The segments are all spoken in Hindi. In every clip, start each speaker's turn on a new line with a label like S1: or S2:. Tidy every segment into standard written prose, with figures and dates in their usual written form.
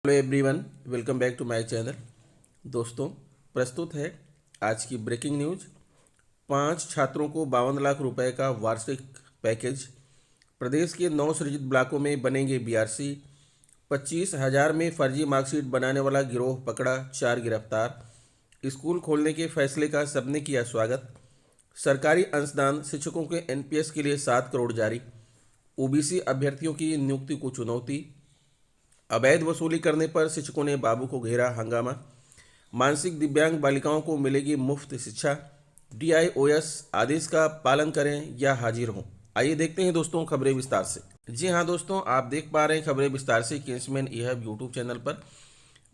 S1: Hello everyone, welcome back to my channel. दोस्तों, प्रस्तुत है आज की ब्रेकिंग न्यूज। 5 छात्रों को 52 लाख रुपए का वार्षिक पैकेज। प्रदेश के 9 सृजित ब्लॉकों में बनेंगे बीआरसी। 25,000 में फर्जी मार्कशीट बनाने वाला गिरोह पकड़ा, 4 गिरफ्तार। स्कूल खोलने के फैसले का सबने किया स्वागत। सरकारी अंशदान शिक्षकों के एनपीएस के लिए 7 करोड़ जारी। ओबीसी अभ्यर्थियों की नियुक्ति को चुनौती। अवैध वसूली करने पर शिक्षकों ने बाबू को घेरा, हंगामा। मानसिक दिव्यांग बालिकाओं को मिलेगी मुफ्त शिक्षा। डीआईओएस आदेश का पालन करें या हाजिर हों। आइए देखते हैं दोस्तों खबरें विस्तार से। जी हाँ दोस्तों, आप देख पा रहे हैं खबरें विस्तार से किंग्समैन ईहब यूट्यूब चैनल पर।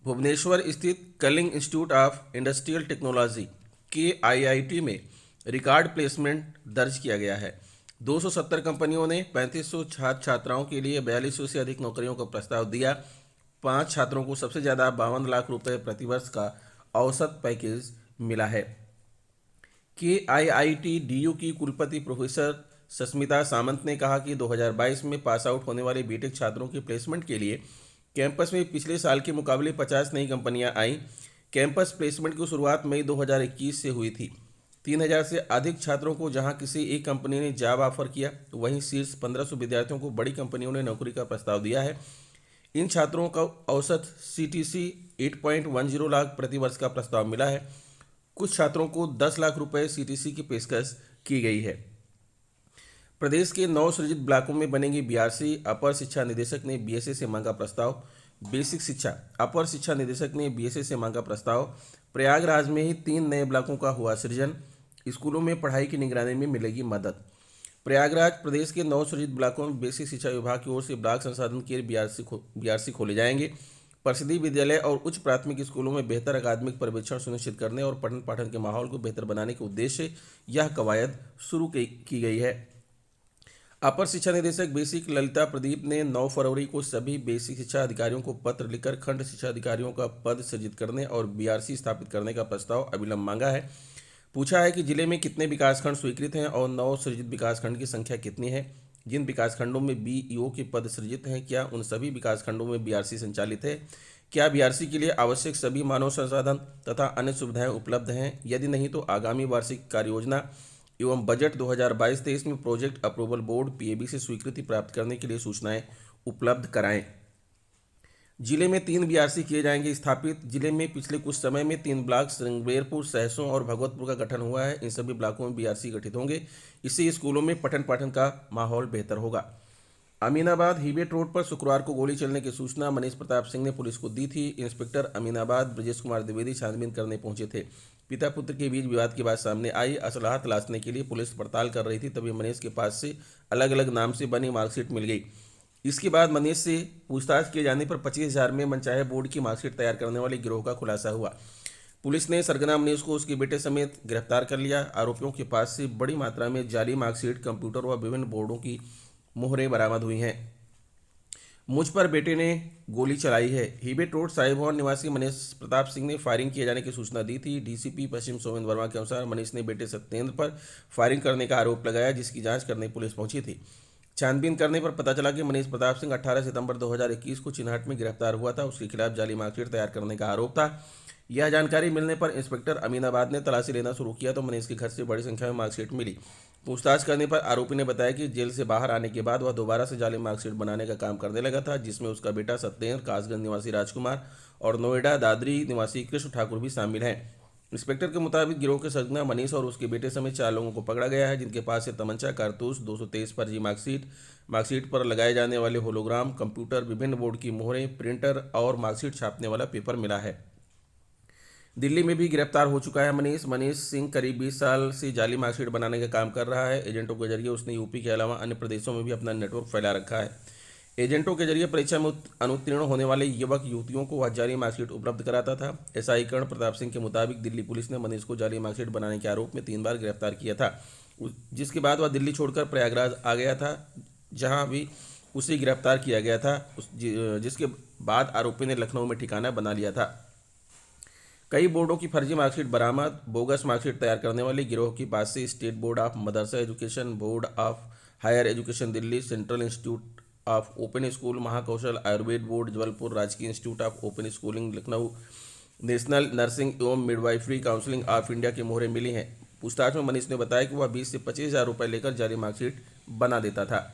S1: भुवनेश्वर स्थित Kalinga institute of industrial technology के आईआईटी में रिकॉर्ड प्लेसमेंट दर्ज किया गया है। 270 कंपनियों ने 3500 छात्र छात्राओं के लिए 4200 से अधिक नौकरियों का प्रस्ताव दिया। 5 छात्रों को सबसे ज़्यादा 52 लाख रुपए प्रतिवर्ष का औसत पैकेज मिला है। के आईआईटी डीयू की कुलपति प्रोफेसर सस्मिता सामंत ने कहा कि 2022 में पास आउट होने वाले बीटेक छात्रों के प्लेसमेंट के लिए कैंपस में पिछले साल के मुकाबले 50 नई कंपनियां आईं। कैंपस प्लेसमेंट की शुरुआत मई 2021 से हुई थी। 3,000 से अधिक छात्रों को जहां किसी एक कंपनी ने जॉब ऑफर किया, वहीं शीर्ष 1,500 विद्यार्थियों को बड़ी कंपनियों ने नौकरी का प्रस्ताव दिया है। इन छात्रों का औसत सीटीसी 8.10 लाख प्रतिवर्ष का प्रस्ताव मिला है। कुछ छात्रों को 10 लाख रुपए सीटीसी की पेशकश की गई है। प्रदेश के 9 सृजित ब्लॉकों में बनेगी बीआरसी। अपर शिक्षा निदेशक ने बीएसए से मांगा प्रस्ताव। बेसिक शिक्षा अपर शिक्षा निदेशक ने बीएसए से मांगा प्रस्ताव। प्रयागराज में ही 3 नए ब्लॉकों का हुआ सृजन। स्कूलों में पढ़ाई की निगरानी में मिलेगी मदद। प्रयागराज प्रदेश के 9 सृजित ब्लॉकों में बेसिक शिक्षा विभाग की ओर से ब्लॉक संसाधन के बीआरसी खोले जाएंगे। परिषदीय विद्यालय और उच्च प्राथमिक स्कूलों में बेहतर अकादमिक पर्यवेक्षण सुनिश्चित करने और पठन पाठन के माहौल को बेहतर बनाने के उद्देश्य से यह कवायद शुरू की गई है। अपर शिक्षा निदेशक बेसिक ललिता प्रदीप ने 9 फरवरी को सभी बेसिक शिक्षा अधिकारियों को पत्र लिखकर खंड शिक्षा अधिकारियों का पद सृजित करने और बीआरसी स्थापित करने का प्रस्ताव अविलंब मांगा है। पूछा है कि जिले में कितने विकासखंड स्वीकृत हैं और 9 सृजित विकासखंड की संख्या कितनी है। जिन विकासखंडों में बीईओ के पद सृजित हैं, क्या उन सभी विकासखंडों में बीआरसी संचालित है? क्या बीआरसी के लिए आवश्यक सभी मानव संसाधन तथा अन्य सुविधाएं उपलब्ध हैं? यदि नहीं तो आगामी वार्षिक कार्ययोजना एवं बजट 2022-23 में प्रोजेक्ट अप्रूवल बोर्ड पीएबी से स्वीकृति प्राप्त करने के लिए सूचनाएं उपलब्ध कराएं। जिले में 3 बीआरसी किए जाएंगे स्थापित। जिले में पिछले कुछ समय में 3 ब्लॉक श्रृंगेरपुर, सहसों और भगवतपुर का गठन हुआ है। इन सभी ब्लॉकों में बीआरसी गठित होंगे। इससे स्कूलों में पठन पाठन का माहौल बेहतर होगा। अमीनाबाद हिबेट रोड पर शुक्रवार को गोली चलने की सूचना मनीष प्रताप सिंह ने पुलिस को दी थी। इंस्पेक्टर अमीनाबाद ब्रजेश कुमार द्विवेदी छानबीन करने पहुंचे थे। पिता पुत्र के बीच विवाद की बात सामने आई। असलाह तलाशने के लिए पुलिस पड़ताल कर रही थी, तभी मनीष के पास से अलग अलग नाम से बनी मार्कशीट मिल गई। इसके बाद मनीष से पूछताछ किए जाने पर 25,000 में मनचाहे बोर्ड की मार्कशीट तैयार करने वाले गिरोह का खुलासा हुआ। पुलिस ने सरगना मनीष को उसके बेटे समेत गिरफ्तार कर लिया। आरोपियों के पास से बड़ी मात्रा में जाली मार्कशीट, कंप्यूटर व विभिन्न बोर्डों की मोहरें बरामद हुई हैं। मुझ पर बेटे ने गोली चलाई है। हिबेट रोड साहिबभवन निवासी मनीष प्रताप सिंह ने फायरिंग किए जाने की सूचना दी थी। डीसीपी पश्चिम सोमेन वर्मा के अनुसार मनीष ने बेटे सत्येंद्र पर फायरिंग करने का आरोप लगाया, जिसकी जांच करने पुलिस पहुंची थी। छानबीन करने पर पता चला कि मनीष प्रताप सिंह 18 सितंबर 2021 को चिन्हट में गिरफ्तार हुआ था। उसके खिलाफ जाली मार्कशीट तैयार करने का आरोप था। यह जानकारी मिलने पर इंस्पेक्टर अमीनाबाद ने तलाशी लेना शुरू किया तो मनीष के घर से बड़ी संख्या में मार्कशीट मिली। पूछताछ करने पर आरोपी ने बताया कि जेल से बाहर आने के बाद वह दोबारा से जाली मार्कशीट बनाने का काम करने लगा था, जिसमें उसका बेटा सत्येंद्र, कासगंज निवासी राजकुमार और नोएडा दादरी निवासी कृष्ण ठाकुर भी शामिल हैं। इंस्पेक्टर के मुताबिक गिरोह के सरगना मनीष और उसके बेटे समेत 4 लोगों को पकड़ा गया है, जिनके पास से तमंचा, कारतूस, 223 फर्जी मार्कशीट पर लगाए जाने वाले होलोग्राम, कंप्यूटर, विभिन्न बोर्ड की मोहरें, प्रिंटर और मार्कशीट छापने वाला पेपर मिला है। दिल्ली में भी गिरफ्तार हो चुका है मनीष सिंह करीब 20 साल से जाली मार्कशीट बनाने का काम कर रहा है। एजेंटों के जरिए उसने यूपी के अलावा अन्य प्रदेशों में भी अपना नेटवर्क फैला रखा है। एजेंटों के जरिए परीक्षा में अनुत्तीर्ण होने वाले युवक युवतियों को वह जाली मार्कशीट उपलब्ध कराता था। एसआई कर्ण प्रताप सिंह के मुताबिक दिल्ली पुलिस ने मनीष को जाली मार्कशीट बनाने के आरोप में 3 बार गिरफ्तार किया था, जिसके बाद वह दिल्ली छोड़कर प्रयागराज आ गया था, जहाँ भी उसे गिरफ्तार किया गया था, जिसके बाद आरोपी ने लखनऊ में ठिकाना बना लिया था। कई बोर्डों की फर्जी मार्कशीट बरामद। बोगस मार्कशीट तैयार करने वाले गिरोह के पास से state board of madrasa education, board of higher education Delhi, central institute of open school, Mahakaushal Ayurveda board Jabalpur, राजकीय institute of open schooling Lucknow, national nursing एवं मिडवाइफरी काउंसिलिंग ऑफ इंडिया की मोहरें मिली हैं। पूछताछ में मनीष ने बताया कि वह 20 से 25 हज़ार रुपये लेकर जाली मार्कशीट बना देता था।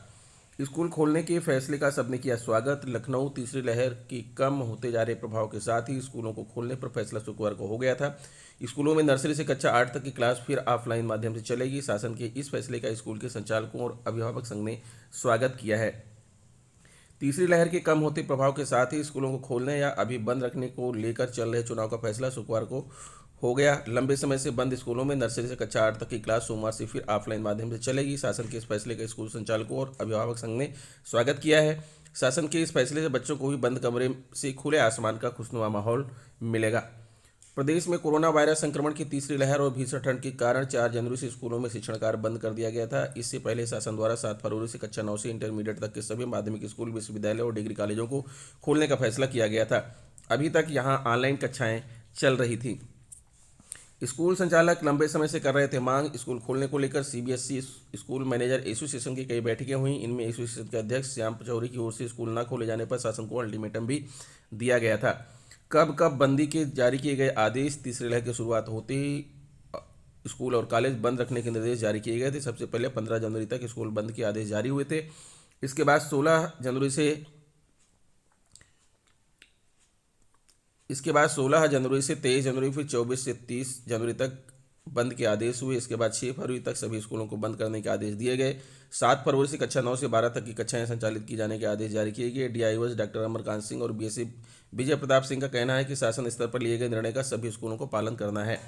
S1: स्कूल खोलने के फैसले का सबने किया स्वागत। लखनऊ तीसरी लहर की कम होते जा रहे प्रभाव के साथ ही स्कूलों को खोलने पर फैसला शुक्रवार को हो गया था। स्कूलों में नर्सरी से कक्षा 8 तक की क्लास फिर ऑफलाइन माध्यम से चलेगी। शासन के इस फैसले का स्कूल के संचालकों और अभिभावक संघ ने स्वागत किया है। तीसरी लहर के कम होते प्रभाव के साथ ही स्कूलों को खोलने या अभी बंद रखने को लेकर चल रहे चुनाव का फैसला शुक्रवार को हो गया। लंबे समय से बंद स्कूलों में नर्सरी से कक्षा 8 तक की क्लास सोमवार से फिर ऑफलाइन माध्यम से चलेगी। शासन के इस फैसले का स्कूल संचालकों और अभिभावक संघ ने स्वागत किया है। शासन के इस फैसले से बच्चों को भी बंद कमरे से खुले आसमान का खुशनुमा माहौल मिलेगा। प्रदेश में कोरोना वायरस संक्रमण की तीसरी लहर और भीषण ठंड के कारण 4 जनवरी से स्कूलों में शिक्षण कार्य बंद कर दिया गया था। इससे पहले शासन द्वारा 7 फरवरी से कक्षा 9 से इंटरमीडिएट तक के सभी माध्यमिक स्कूल, विश्वविद्यालय और डिग्री कॉलेजों को खोलने का फैसला किया गया था। अभी तक यहाँ ऑनलाइन कक्षाएं चल रही थी। स्कूल संचालक लंबे समय से कर रहे थे मांग। स्कूल खोलने को लेकर सीबीएसई स्कूल मैनेजर एसोसिएशन की कई बैठकें हुई। इनमें एसोसिएशन के अध्यक्ष श्याम पचौरी की ओर से स्कूल न खोले जाने पर शासन को अल्टीमेटम भी दिया गया था। कब बंदी के जारी किए गए आदेश। तीसरी लहर की शुरुआत होते ही स्कूल और कॉलेज बंद रखने के निर्देश जारी किए गए थे। सबसे पहले 15 जनवरी तक स्कूल बंद के आदेश जारी हुए थे। इसके बाद 16 जनवरी से 23 जनवरी, फिर 24 से 30 जनवरी तक बंद के आदेश हुए। इसके बाद 6 फरवरी तक सभी स्कूलों को बंद करने के आदेश दिए गए। 7 फरवरी से कक्षा 9 से 12 तक की कक्षाएं संचालित की जाने के आदेश जारी किए गए। डीआईओ डॉक्टर अमरकांत सिंह और बीएससी विजय प्रताप सिंह का कहना है कि शासन स्तर पर लिए गए निर्णय का सभी स्कूलों को पालन करना है।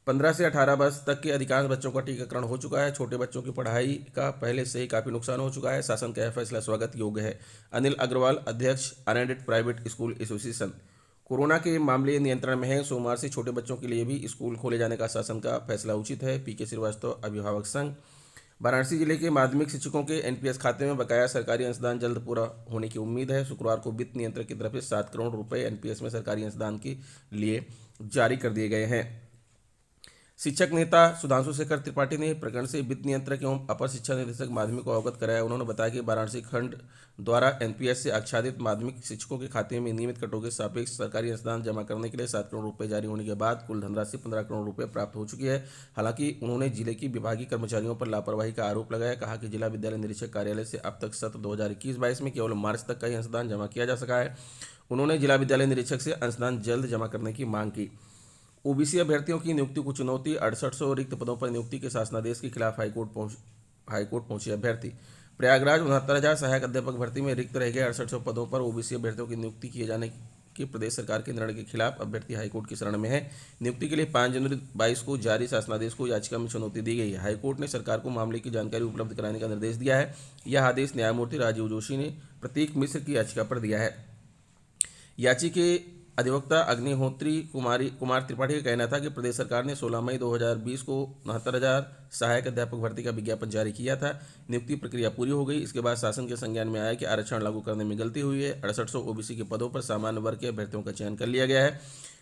S1: 15 से 18 वर्ष तक के अधिकांश बच्चों का टीकाकरण हो चुका है। छोटे बच्चों की पढ़ाई का पहले से ही काफ़ी नुकसान हो चुका है। शासन का यह फैसला स्वागत योग्य है। अनिल अग्रवाल, अध्यक्ष unaided private school association. Corona के मामले नियंत्रण में है। सोमवार से छोटे बच्चों के लिए भी स्कूल खोले जाने का शासन का फैसला उचित है। पीके श्रीवास्तव, अभिभावक संघ। वाराणसी जिले के माध्यमिक शिक्षकों के एनपीएस खाते में बकाया सरकारी अंशदान जल्द पूरा होने की उम्मीद है। शुक्रवार को वित्त नियंत्रक की तरफ से 7 करोड़ रुपए एनपीएस में सरकारी अंशदान के लिए जारी कर दिए गए हैं। शिक्षक नेता सुधांशु शेखर त्रिपाठी ने प्रकरण से वित्त नियंत्रक एवं अपर शिक्षा निदेशक माध्यमिक को अवगत कराया। उन्होंने बताया कि वाराणसी खंड द्वारा एनपीएस से आच्छादित माध्यमिक शिक्षकों के खाते में नियमित कटौती के सापेक्ष सरकारी अंशदान जमा करने के लिए 7 करोड़ रुपए जारी होने के बाद कुल धनराशि 15 करोड़ रुपए प्राप्त हो चुकी है। हालांकि उन्होंने जिले की विभागीय कर्मचारियों पर लापरवाही का आरोप लगाया। कहा कि जिला विद्यालय निरीक्षक कार्यालय से अब तक सत्र 2021-22 में केवल मार्च तक का ही अंशदान जमा किया जा सका है। उन्होंने जिला विद्यालय निरीक्षक से अंशदान जल्द जमा करने की मांग की। ओबीसी अभ्यर्थियों की नियुक्ति को चुनौती। 6800 रिक्त पदों पर नियुक्ति के शासनादेश के खिलाफ हाईकोर्ट पहुंचे अभ्यर्थी। प्रयागराज 69,000 सहायक अध्यापक भर्ती में रिक्त रह गए 6800 पदों पर ओबीसी अभ्यर्थियों की नियुक्ति किए जाने के प्रदेश सरकार के निर्णय के खिलाफ अभ्यर्थी हाईकोर्ट की शरण में है। नियुक्ति के लिए 5 जनवरी 22 को जारी शासनादेश को याचिका में चुनौती दी गई है। हाईकोर्ट ने सरकार को मामले की जानकारी उपलब्ध कराने का निर्देश दिया है। यह आदेश न्यायमूर्ति राजीव जोशी ने प्रतीक मिश्र की याचिका पर दिया है। याचिका के अधिवक्ता अग्निहोत्री कुमार त्रिपाठी का कहना था कि प्रदेश सरकार ने 16 मई 2020 को 69,000 सहायक अध्यापक भर्ती का विज्ञापन जारी किया था। नियुक्ति प्रक्रिया पूरी हो गई। इसके बाद शासन के संज्ञान में आया कि आरक्षण लागू करने में गलती हुई है। 6800 ओबीसी के पदों पर सामान्य वर्ग के अभ्यर्थियों का चयन कर लिया गया है।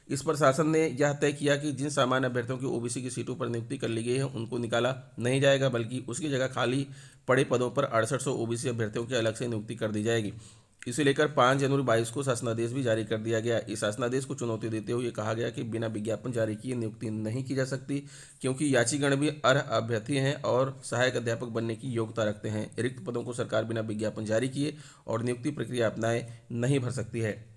S1: इस पर शासन ने यह तय किया कि जिन सामान्य अभ्यर्थियों की ओबीसी की सीटों पर नियुक्ति कर ली गई है उनको निकाला नहीं जाएगा, बल्कि उसकी जगह खाली पड़े पदों पर 6800 ओबीसी अभ्यर्थियों की अलग से नियुक्ति कर दी जाएगी। इसे लेकर 5 जनवरी 22 को शासनादेश भी जारी कर दिया गया। इस शासनादेश को चुनौती देते हुए कहा गया कि बिना विज्ञापन जारी किए नियुक्ति नहीं की जा सकती, क्योंकि याचिगण भी अर्ह अभ्यर्थी हैं और सहायक अध्यापक बनने की योग्यता रखते हैं। रिक्त पदों को सरकार बिना विज्ञापन जारी किए और नियुक्ति प्रक्रिया अपनाए नहीं भर सकती है।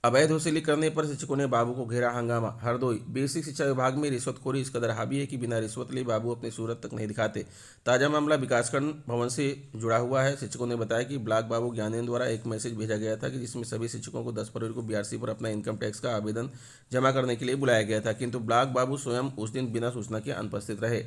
S1: अवैध वसूली करने पर शिक्षकों ने बाबू को घेरा, हंगामा। हरदोई बेसिक शिक्षा विभाग में रिश्वतखोरी इस कदर हावी है कि बिना रिश्वत लिए बाबू अपनी सूरत तक नहीं दिखाते। ताजा मामला विकासखंड भवन से जुड़ा हुआ है। शिक्षकों ने बताया कि ब्लॉक बाबू ज्ञानेंद्र द्वारा एक मैसेज भेजा गया था कि जिसमें सभी शिक्षकों को 10 फरवरी को बीआरसी पर अपना इनकम टैक्स का आवेदन जमा करने के लिए बुलाया गया था, किंतु ब्लॉक बाबू स्वयं उस दिन बिना सूचना के अनुपस्थित रहे।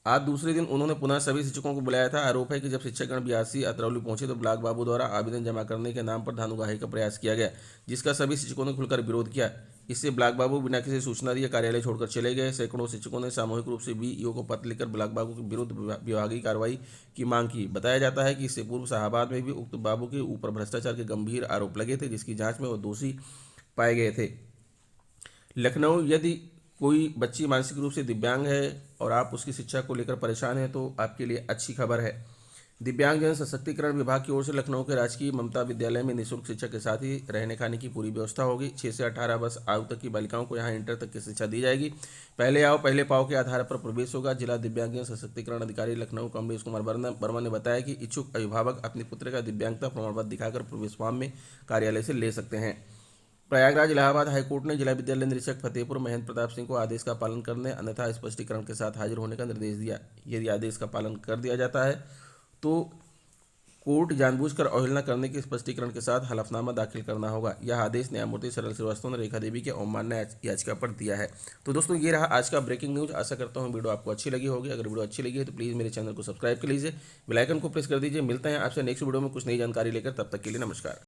S1: आज दूसरे दिन उन्होंने पुनः सभी शिक्षकों को बुलाया था। आरोप है कि जब शिक्षकगण बीआरसी अतरौली पहुंचे तो ब्लॉक बाबू द्वारा आवेदन जमा करने के नाम पर धानुगाही का प्रयास किया गया, जिसका सभी शिक्षकों ने खुलकर विरोध किया। इससे ब्लॉक बाबू बिना किसी सूचना दिए कार्यालय छोड़कर चले गए। सैकड़ों शिक्षकों ने सामूहिक रूप से बीईओ को पत्र लिखकर ब्लॉक बाबू के विरुद्ध विभागीय कार्रवाई की मांग की। बताया जाता है कि इससे पूर्व शाहबाद में भी उक्त बाबू के ऊपर भ्रष्टाचार के गंभीर आरोप लगे थे, जिसकी जाँच में वो दोषी पाए गए थे। लखनऊ, यदि कोई बच्ची मानसिक रूप से दिव्यांग है और आप उसकी शिक्षा को लेकर परेशान हैं तो आपके लिए अच्छी खबर है। दिव्यांगजन सशक्तिकरण विभाग की ओर से लखनऊ के राजकीय ममता विद्यालय में निःशुल्क शिक्षा के साथ ही रहने खाने की पूरी व्यवस्था होगी। 6 से 18 वर्ष आयु तक की बालिकाओं को यहां इंटर तक की शिक्षा दी जाएगी। पहले आओ पहले पाओ के आधार पर प्रवेश होगा। जिला दिव्यांगजन सशक्तिकरण अधिकारी लखनऊ कमलेश कुमार वर्मा ने बताया कि इच्छुक अभिभावक अपने पुत्र का दिव्यांगता प्रमाण पत्र दिखाकर प्रवेश फॉर्म में कार्यालय से ले सकते हैं। प्रयागराज इलाहाबाद हाईकोर्ट ने जिला विद्यालय निरीक्षक फतेहपुर महेंद्र प्रताप सिंह को आदेश का पालन करने अन्यथा स्पष्टीकरण के साथ हाजिर होने का निर्देश दिया। यदि आदेश का पालन कर दिया जाता है तो कोर्ट जानबूझकर अवहेलना करने के स्पष्टीकरण के साथ हलफनामा दाखिल करना होगा। यह आदेश न्यायमूर्ति सरल श्रीवास्तव ने रेखा देवी के अवमानना याचिका पर दिया है। तो दोस्तों ये रहा आज का ब्रेकिंग न्यूज़। आशा करता हूँ वीडियो आपको अच्छी लगी होगी। अगर वीडियो अच्छी लगी है तो प्लीज़ मेरे चैनल को सब्सक्राइब कर लीजिए, बेल आइकन को प्रेस कर दीजिए। मिलते हैं आपसे नेक्स्ट वीडियो में कुछ नई जानकारी लेकर, तब तक के लिए नमस्कार।